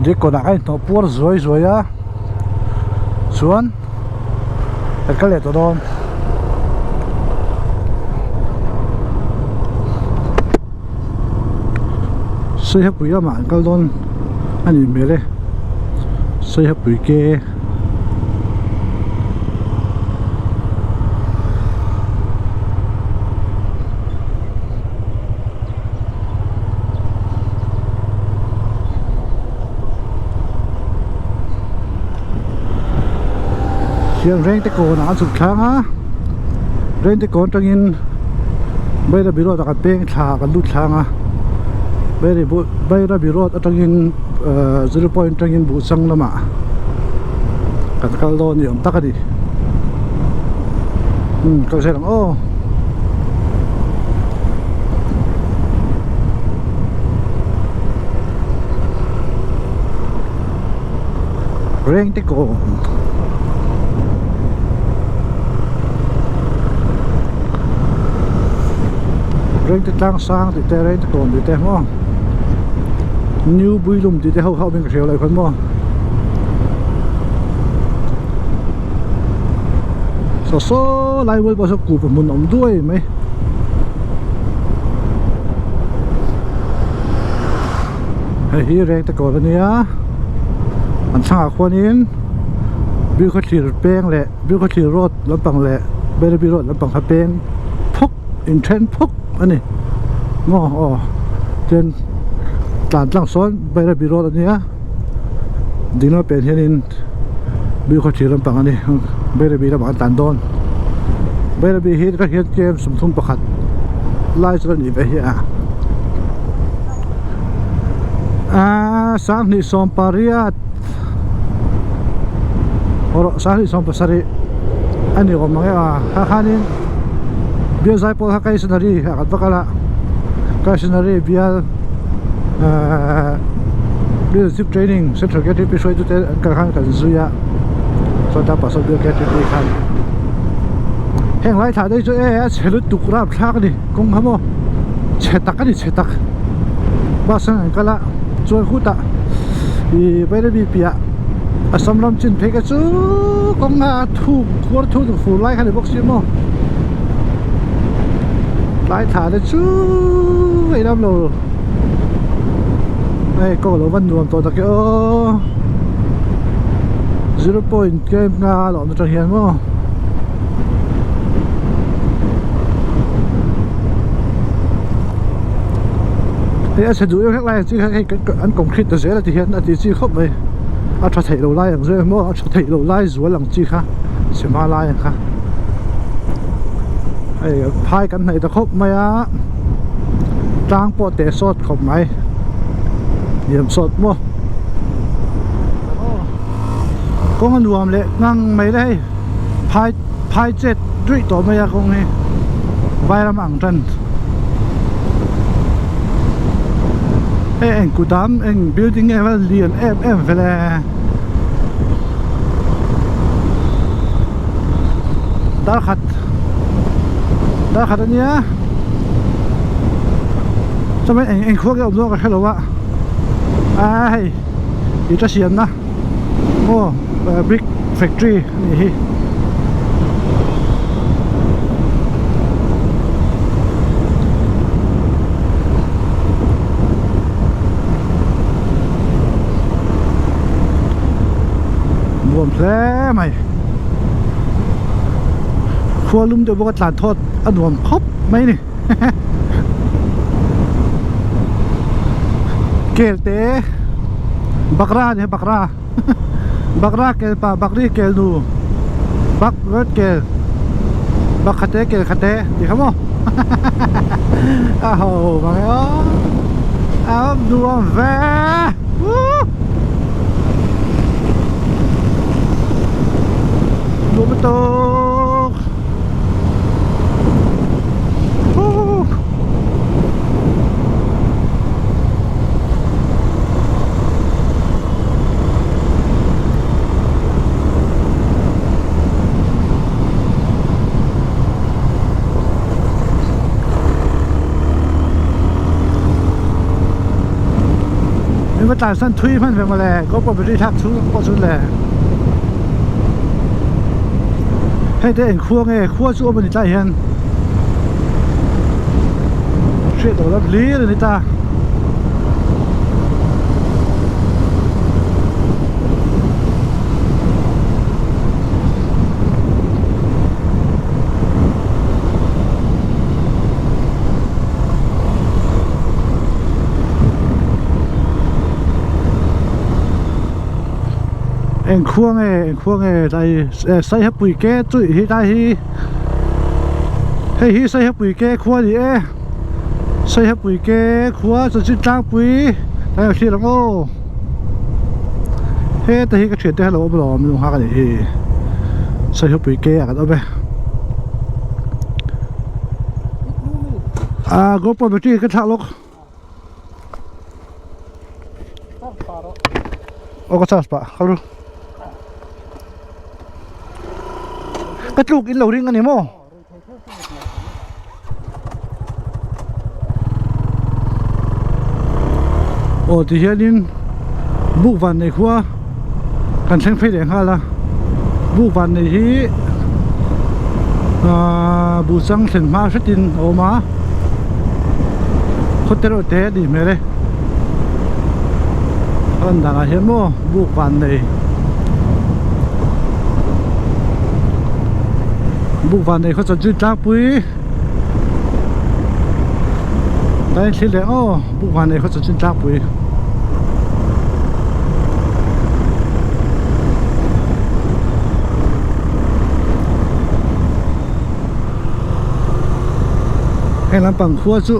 đi còn lại nó bùa rồi rồi á xuống cái lệ tao đó xây hấp bưởi mà cái đó anh nhìn về đây xây hấp bưởi kia hiện rèn tê cổ nó sụt kháng á rèn tê cổ trong in bây giờ bị rớt cái beng thả cái lút kháng á bây giờ bị rớt trong in 0 point trong in bút sang lắm à cái đó nhiều tắc cái đi cái xe ô rèn tê cổ rèn tê trang sang thì tê rèn tê cổ thì tê mò new bùi lùm thì tê hậu bên cái chiều lại phân mò số lại với bao số cụ của mình ông đuôi mấy hay hi rèn tê cổ này á anh sang quan in biểu có chỉ beng lệ biểu có chỉ rốt lắm bằng lệ bây giờ biểu rốt lắm bằng hạt beng phúc in trend phúc anh này ngô trên tàn trăng xón bây giờ biểu rốt anh nhá đi nó bên hiện biểu có chỉ lắm bằng anh này bây giờ biểu là bằng tàn đòn bây giờ biểu hiện các hiện game sum thun bạc lai cho anh về here sáng ni som pariat oro sari som pasari ani ko mga hakanin biya zai po hakai sanari hakat bakala kasinari biya leadership training central get episode to kan kan zuya so ta pasal biya get kan heng lai tha dei chu chelut tukra thak ni kong hamo chetak ani chetak basan kala chuan khuta i bere bi pia asam lam chin pheka chu konga thu khor thu fu lai khani box mo lai tha de chu ai lam lo ai ko lo van nuam to ta ke o 0 point ke nga lo na hian mo thì sẽดูcác lại chứ cái anh concrete nó dễ là thì hiện là thì chỉ không vậy anh cho thấy đầu lai làm rồi mua anh cho thấy đầu lai rồi làm chi khác xem hoa lai khác ai phai cái này ta khóc mày á trang bộ để sốt không mày điểm sốt mua có anh nuông lệ ngang mày đây phai chết đuổi tổ mày không nghe vai làm ăn chân anh cụ đám anh building em liền em về là đã khát anh nhá cho mấy anh khoác cái ống nước cái hello ạ ai đi cho xiên na ô brick factory này buồn thế mày khua lum cho bác làn thốt ăn buồn khóc mấy này kêu té bạc ra nhé bạc ra kêu pa bạc đi kêu nu bạc rớt kêu bạc khát té thì không không hồ mà áo đua về betul. ตาสั้นทุยมันไปมาแล้วก็ปฏิทักชุดก็ชุดแหละให้ได้เห็นขั้วไงขั้วชั่วมันใจเห็นเชื่อตัวรับลีเลยนี่ตาเอ็งขั้วไงใจใส่ให้ปุ๋ยแก่จุ้ยให้ได้ให้ใส่ให้ปุ๋ยแก่ขั้วดิใส่ให้ปุ๋ยแก่ขั้วจะจิ้งจ้างปุ๋ยได้เอาขี้หลังโอ้เฮ้แต่ก็เฉียดได้เราไม่หล่อไม่ต้องหากันดิใส่ให้ปุ๋ยแก่กันเอาไปก็ปล่อยไปที่กระทะลกโอ้ก็ชัดปะเขาดูกระจุกอินเหล่าริงกันนี่โม่โอ้ที่เฮียนินบุกวันในครัวกันเชิงไฟแดงฮะละบุกวันในที่บูซังเส้นมาสตินโอมาคนเตโรเตดีไหมเลยอันดังเฮียโม่บุกวันในบุกวันในเขาจะจุดจ้าปุ้ยได้คิดเลยโอ้บุกวันในเขาจะจุดจ้าปุ้ยให้ลำปังขั้วจุ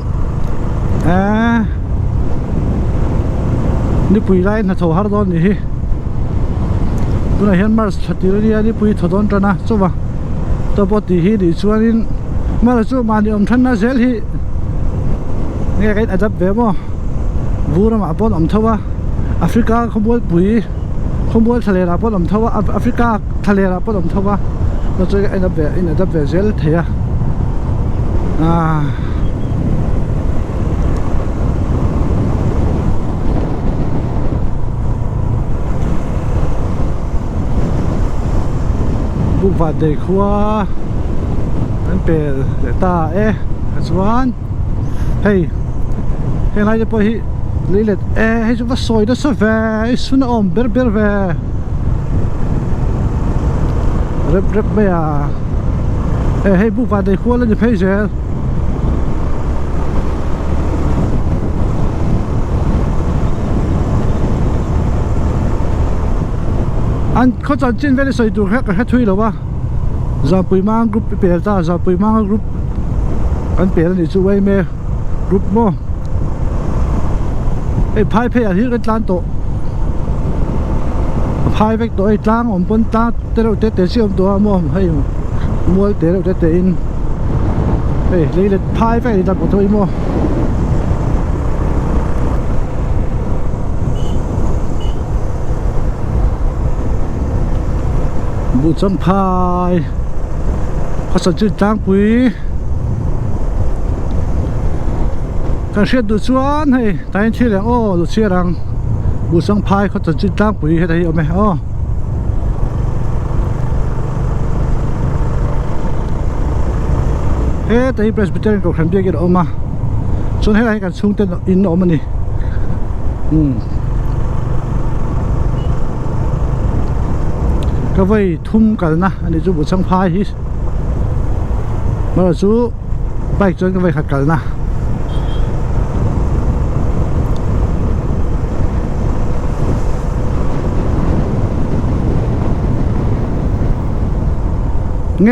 นี่ปุ้ยไรนะโถฮาร์ดอนนี่ดูนะเห็นมาสติเรียนี่ปุ้ยถอดอนจันนะจุ๊บตัวปกติฮีดิชวนินมาแล้วจู่มาดิอมทันน่าเซลฮีเนี่ยก็อาจจะแบบว่าบูรมาปนอมทว่าแอฟริกาขบวนปุ๋ยขบวนทะเลราปนอมทว่าแอฟริกาทะเลราปนอมทว่าเราจะอาจจะแบบเซลเทียบุกบาดเด็กขัวนั่นเป็นเดต้าสวานเฮ้ยอะไรจะไปลิเลตให้จุดว่าซอยได้สักแวสุนอมเบอร์แวเร็บไปให้บุกบาดเด็กขัวแล้วจะเพย์เจออันเขาจะจิ้นไปได้ใส่ตัวแค่ทุยหรอวะจะปุยมังกรุ๊ปเปลี่ยนตาจะปุยมังกรุ๊ปอันเปลี่ยนนี่ช่วยเมย์กรุ๊ปโม่ไอ้พายเพย์ที่กันจานโตพายไปตัวไอ้จางอมปนตาเตะเราเตะเชื่อมตัวโม่ให้มัวเตะเราเตะอินเฮ้ยเลยพายไปจับตัวไอ้โม่บุษพายเขาสั่งจืดจางปุ๋ยการเชื่อดูชวนให้แต่ยังเชื่อแล้วโอ้ดูเชื่อรังบุษพายเขาสั่งจืดจางปุ๋ยให้ได้เอาไหมอ๋อเฮ้แต่ที่ Presbyterian กับแคมเบียกันออกมาชวนให้อะไรกันชุ่มเต้นอินออกมานี่ก็ไว้ทุ่มกันนะอันนี้จูบุษพายฮิมาจูไปจนก็ไว้ขัดกันนะไง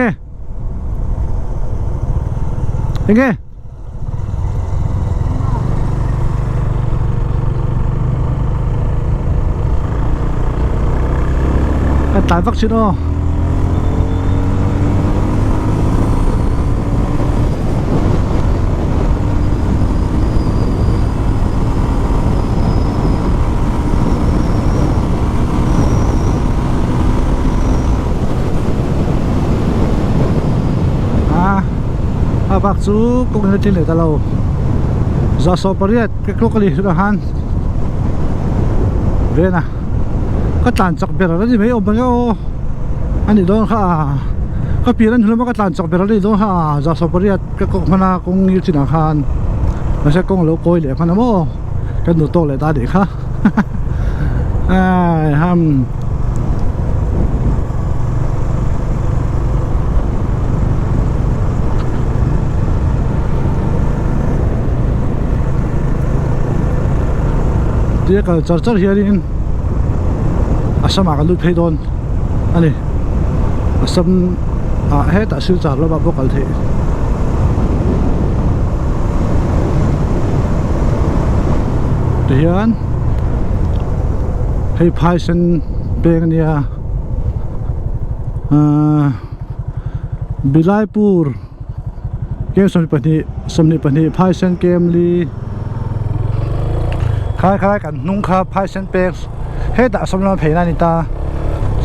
ตายวัคซีนอ๋อบักซูก็เงินที่เหลือแต่เราจะสอบปริยัติก็กลีสุดหัน về nèก็ตานจักเบรอะไรไม่เอาไปก็อันนี้โดนค่ะก็ปีนั้นเราไม่ก็ตานจักเบรอะไรโดนค่ะจากสปอร์ตก็คงพนาคงอยู่ที่นาคารไม่ใช่คงโลโก้เลยพนาโมกันดูโตเลยตาเด็กค่ะห้ามเดี๋ยวก็จะเฮียดินอาสมากันลุยเพดอนอันนี้อาสมเฮตัดสินใจแล้วแบบพวกกันเถอะเดี๋ยวให้พายเส้นเบงเนี่ยบิลายปูร์เกมสมนิปนิพายเส้นเกมลีคล้ายๆกันนุ่งคาพายเส้นเปกเฮตัดสมน้ำเพนันนี่ตา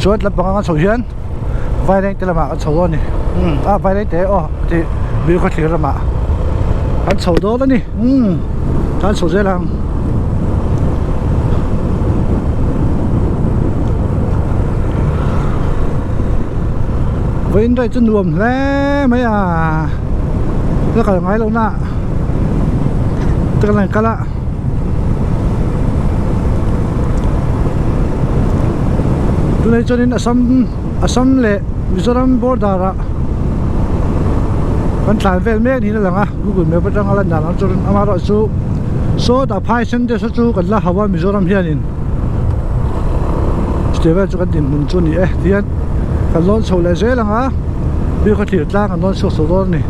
ชวนรับประกันส่งเฮียนไฟแดงเตลมากันส่งนี่ไฟแดงเตะอ๋อที่บิลเขาถือละมากันส่งโดนแล้วนี่กันส่งเจริญวินได้จนรวมแล้วไหมแล้วก็ยังไงแล้วนะตัวอะไรกันละตัวนี้จนนี่อัสสัมเล่มิโซรัมบอร์ดาระกันสายเฟลเมกนี่นั่นแหละนะกูกุนเมื่อไปจังอะไรนั่นจนอามาเราสู้โซดาพายเซนเดสสู้กันละฮาวามิโซรัมเฮียนินสเตเวจุกันดินมุนจุนี่เดียนกันล้นโซเลเซลังอ่ะบิวเขาถือตั้งกันล้นโซโซล้นนี่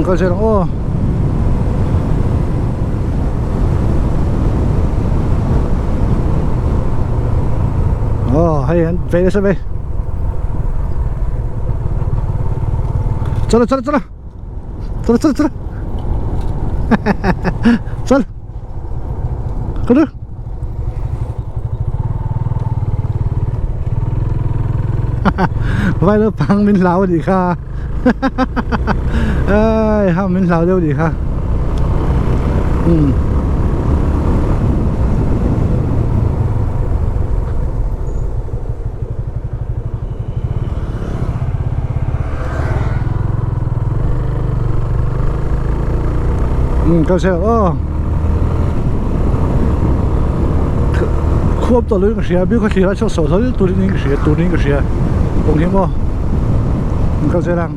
ก็เซลังโอ้ให้เห็นเฟรชไปचलो चलो चलो चलो चलो चलो चल करोไว้แล้วพังมินเหลาดีค่ะห้ามมินเหลาเร็วดีค่ะก็ใช่ควบตัวเลยก็เสียบิวก็เสียช่วงสองตัวนี้ก็เสียตรงนี้บ่ก็ใช่ลัง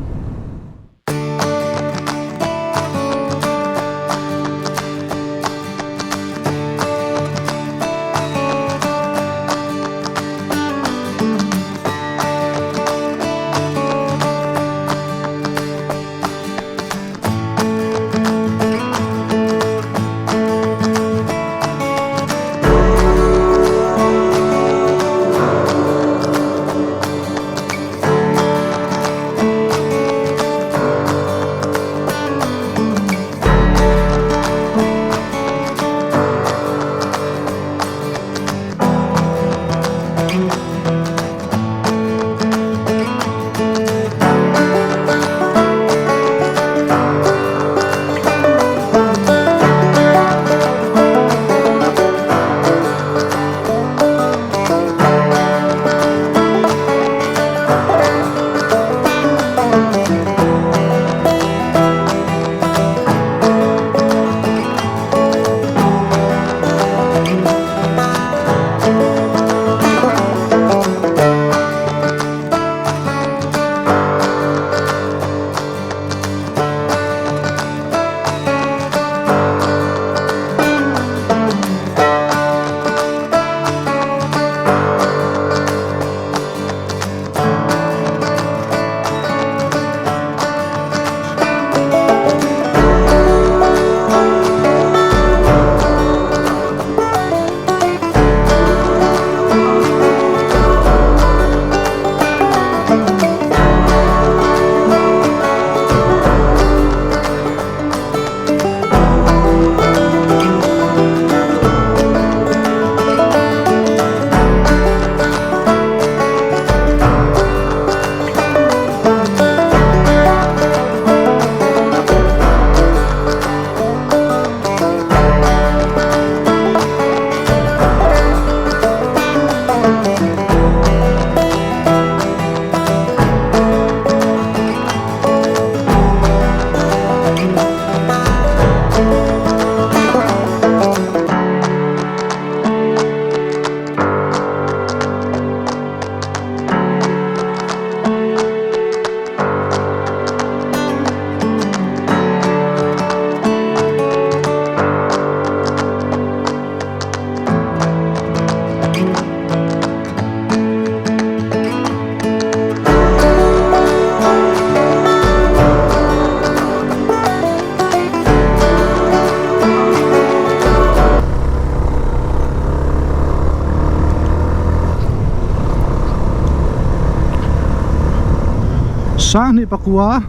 sang ni pakua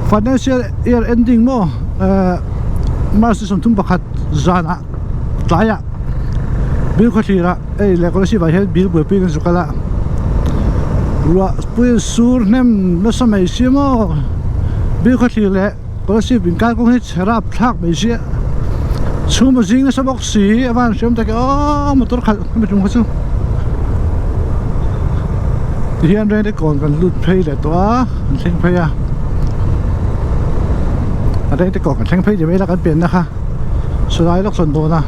financial year ending mo March som tum pakhat zana tlaya bil kho thira ei le ko si vai he bil bu pi kan sukala ruwa pu sur nem no samai simo bil kho thile ko si bin ka ko he rap thak mai sia chuma jing na sabok si awan sem ta ke motor khal me tum kho chu hian re de kon kan lut phei le to thing phei a đây thì có cái thanh phí thì bây là cái biển đó ha số lại lóc xuân đồ nè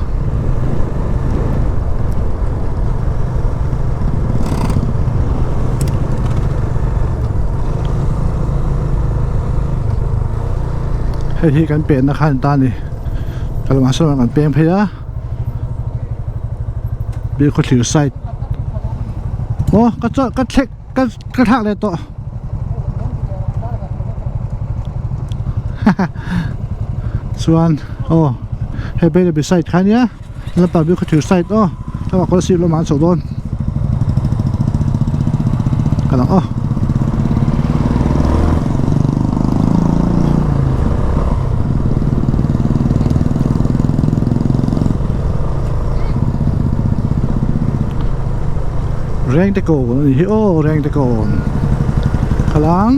hay thì cái biển nó khá ta này cái mà số cái biển phí á bị có thử sai ô cái check cái thang này toส่วนโอ้ให้ไปเลยไปใส่คันนี้แล้วป่าบิวเขาถือใส่โอ้ถ้าว่าคนละสิบละมันสองโดนกันแล้วโอ้แรงตะโกนนี่โอ้แรงตะโกนขลัง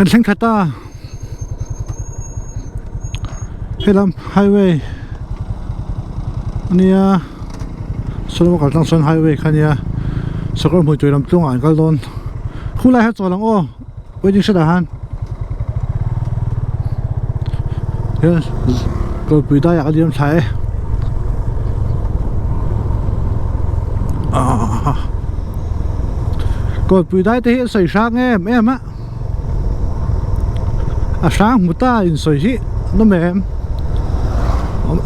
กันเส้นคาตาให้ลำไฮเวย์อันนี้ส่วนประกอบต้องส่วนไฮเวย์คันนี้ สกอร์มวยจุยลำตุ้งอ่านก็โดนคู่ไล่ให้จอหลังโอ้ไว้ยิงสดาหันเฮ้ยก็ปุยได้อยากเลี้ยงใช้ก็ปุยได้ที่ใส่ช้างแง่แม่มะช้างมุตตาอินใส่ชิน้ำแม่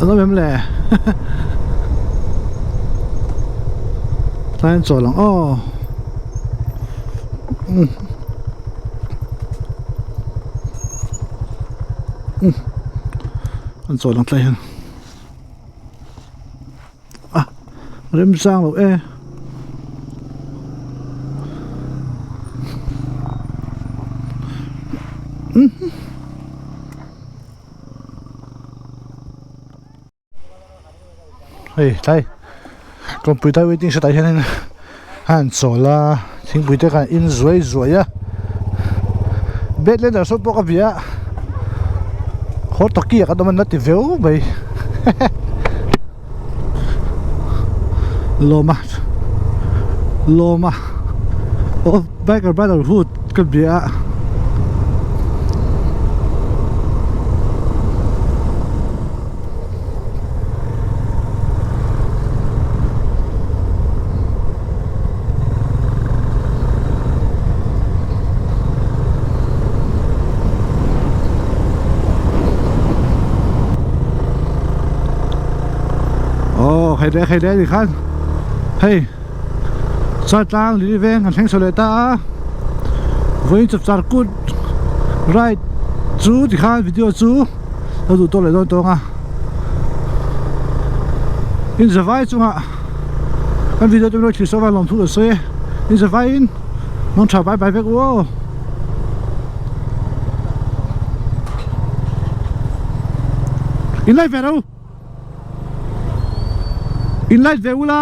น้ำแม่แหละท่านจอหลังอ้ออันจอหลังใจฮะเริ่มสร้างแล้วเฮ้ยใช่ก็ปุยได้ไว้ดิ้งสไตล์นั้นหันโซล่าทิ้งปุยได้กันอินสวยอะเบ็ดเล่นแต่สุดปกติอะโคตรตะกี้ก็ต้องมันนัดติเวลไปโลมาโอ้แบกกับบ้านเราพูดกับเบียใครได้ดิครับเฮ้ยซาตางลีเวงกันแข่งโซเลต้าวันจับจารกุดไรจูดิครับวิดีโอจูเราดูตัวเลยตัวอ่ะอินสไวจูอ่ะกันวิดีโอจะไม่รู้ชื่อสวรรค์ลงทุนเลยอินสไวน้องชาวไปเพ็กวัวอินไลฟ์เวลาอินไลฟ์เวลา